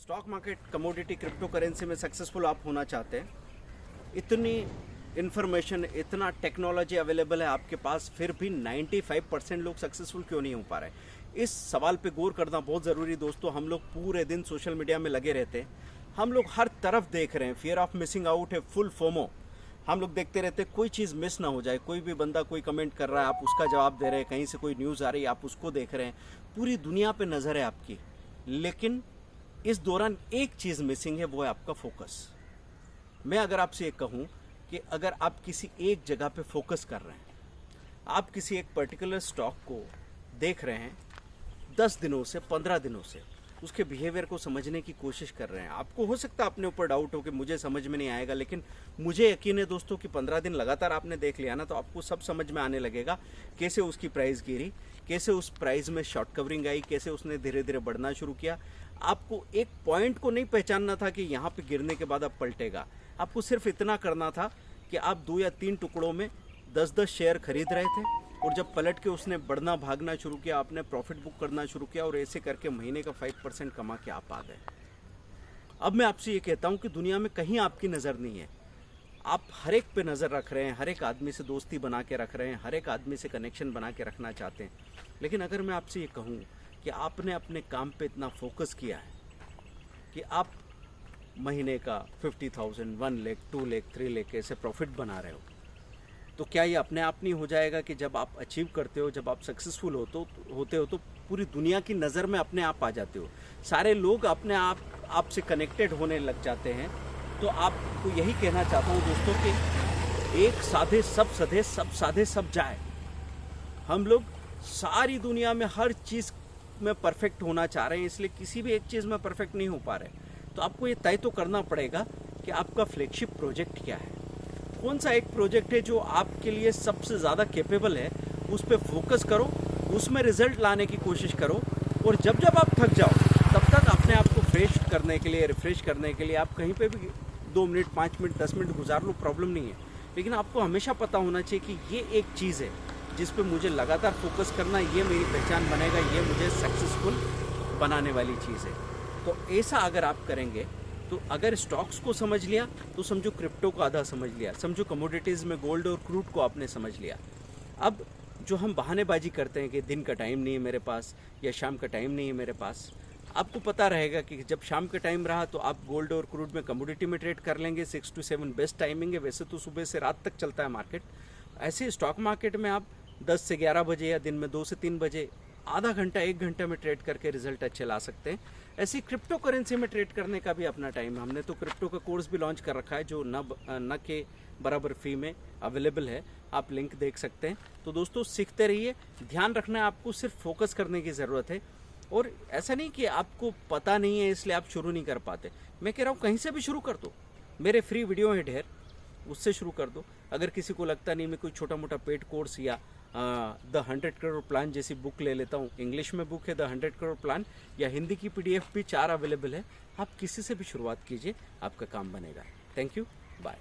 Stock market, commodity, crypto currency में successful आप होना चाहते हैं, इतनी इन्फॉर्मेशन, इतना टेक्नोलॉजी अवेलेबल है आपके पास, फिर भी 95% लोग सक्सेसफुल क्यों नहीं हो पा रहे? इस सवाल पे गौर करना बहुत ज़रूरी दोस्तों। हम लोग पूरे दिन सोशल मीडिया में लगे रहते हैं, हम लोग हर तरफ देख रहे हैं, फियर ऑफ मिसिंग आउट है, फुल फोमो। हम लोग देखते रहते हैं कोई चीज़ मिस ना हो जाए। कोई भी बंदा कोई कमेंट कर रहा है, आप उसका जवाब दे रहे हैं, कहीं से कोई न्यूज़ आ रही है, आप उसको देख रहे हैं, पूरी दुनिया पे नज़र है आपकी। लेकिन इस दौरान एक चीज़ मिसिंग है, वो है आपका फोकस। मैं अगर आपसे ये कहूँ कि अगर आप किसी एक जगह पे फोकस कर रहे हैं, आप किसी एक पर्टिकुलर स्टॉक को देख रहे हैं 10 दिनों से, 15 दिनों से, उसके बिहेवियर को समझने की कोशिश कर रहे हैं। आपको हो सकता है अपने ऊपर डाउट हो कि मुझे समझ में नहीं आएगा, लेकिन मुझे यकीन है दोस्तों कि 15 दिन लगातार आपने देख लिया ना, तो आपको सब समझ में आने लगेगा कैसे उसकी प्राइस गिरी, कैसे उस प्राइस में शॉर्ट कवरिंग आई, कैसे उसने धीरे धीरे बढ़ना शुरू किया। आपको एक पॉइंट को नहीं पहचानना था कि यहाँ पे गिरने के बाद अब पलटेगा। आपको सिर्फ इतना करना था कि आप 2 या 3 टुकड़ों में 10-10 शेयर खरीद रहे थे, और जब पलट के उसने बढ़ना भागना शुरू किया, आपने प्रॉफिट बुक करना शुरू किया, और ऐसे करके महीने का 5% कमा के आप आ गए। अब मैं आपसे ये कहता हूँ कि दुनिया में कहीं आपकी नज़र नहीं है, आप हर एक पे नज़र रख रहे हैं, हर एक आदमी से दोस्ती बना के रख रहे हैं, हर एक आदमी से कनेक्शन बना के रखना चाहते हैं। लेकिन अगर मैं आपसे ये कहूँ कि आपने अपने काम पे इतना फोकस किया है कि आप महीने का 50,000, 1 लाख, 2 लाख, 3 लाख ऐसे प्रॉफिट बना रहे हो, तो क्या ये अपने आप नहीं हो जाएगा कि जब आप अचीव करते हो, जब आप सक्सेसफुल होते हो तो पूरी दुनिया की नज़र में अपने आप आ जाते हो, सारे लोग अपने आप आपसे कनेक्टेड होने लग जाते हैं। तो आपको यही कहना चाहता हूँ दोस्तों कि एक साधे सब सधे, सब साधे सब जाए। हम लोग सारी दुनिया में हर चीज़ में परफेक्ट होना चाह रहे हैं, इसलिए किसी भी एक चीज़ में परफेक्ट नहीं हो पा रहे। तो आपको ये तय तो करना पड़ेगा कि आपका फ्लैगशिप प्रोजेक्ट क्या है, कौन सा एक प्रोजेक्ट है जो आपके लिए सबसे ज़्यादा कैपेबल है। उस पर फोकस करो, उसमें रिजल्ट लाने की कोशिश करो, और जब जब आप थक जाओ तब तक अपने आप को फ्रेश करने के लिए, रिफ्रेश करने के लिए आप कहीं पे भी 2 मिनट, 5 मिनट, 10 मिनट गुजार लो, प्रॉब्लम नहीं है। लेकिन आपको हमेशा पता होना चाहिए कि ये एक चीज़ है जिस पे मुझे लगातार फोकस करना, ये मेरी पहचान बनेगा, ये मुझे सक्सेसफुल बनाने वाली चीज़ है। तो ऐसा अगर आप करेंगे, तो अगर स्टॉक्स को समझ लिया तो समझो क्रिप्टो को आधा समझ लिया, समझो कमोडिटीज़ में गोल्ड और क्रूड को आपने समझ लिया। अब जो हम बहानेबाजी करते हैं कि दिन का टाइम नहीं है मेरे पास, या शाम का टाइम नहीं है मेरे पास, आपको पता रहेगा कि जब शाम का टाइम रहा तो आप गोल्ड और क्रूड में, कमोडिटी में ट्रेड कर लेंगे। 6 to 7 बेस्ट टाइमिंग है, वैसे तो सुबह से रात तक चलता है मार्केट। ऐसे स्टॉक मार्केट में आप 10 से 11 बजे या दिन में 2 से 3 बजे आधा घंटा, 1 घंटे में ट्रेड करके रिजल्ट अच्छे ला सकते हैं। ऐसी क्रिप्टो करेंसी में ट्रेड करने का भी अपना टाइम है। हमने तो क्रिप्टो का कोर्स भी लॉन्च कर रखा है जो न के बराबर फी में अवेलेबल है, आप लिंक देख सकते हैं। तो दोस्तों सीखते रहिए, ध्यान रखना है आपको, सिर्फ फोकस करने की ज़रूरत है। और ऐसा नहीं कि आपको पता नहीं है इसलिए आप शुरू नहीं कर पाते। मैं कह रहा हूँ कहीं से भी शुरू कर दो, मेरे फ्री वीडियो है ढेर, उससे शुरू कर दो। अगर किसी को लगता नहीं मैं कोई छोटा मोटा पेड कोर्स या द 100 करोड़ प्लान जैसी बुक ले लेता हूँ, इंग्लिश में बुक है द 100 करोड़ प्लान, या हिंदी की PDF भी 4 अवेलेबल है, आप किसी से भी शुरुआत कीजिए, आपका काम बनेगा। Thank you, bye.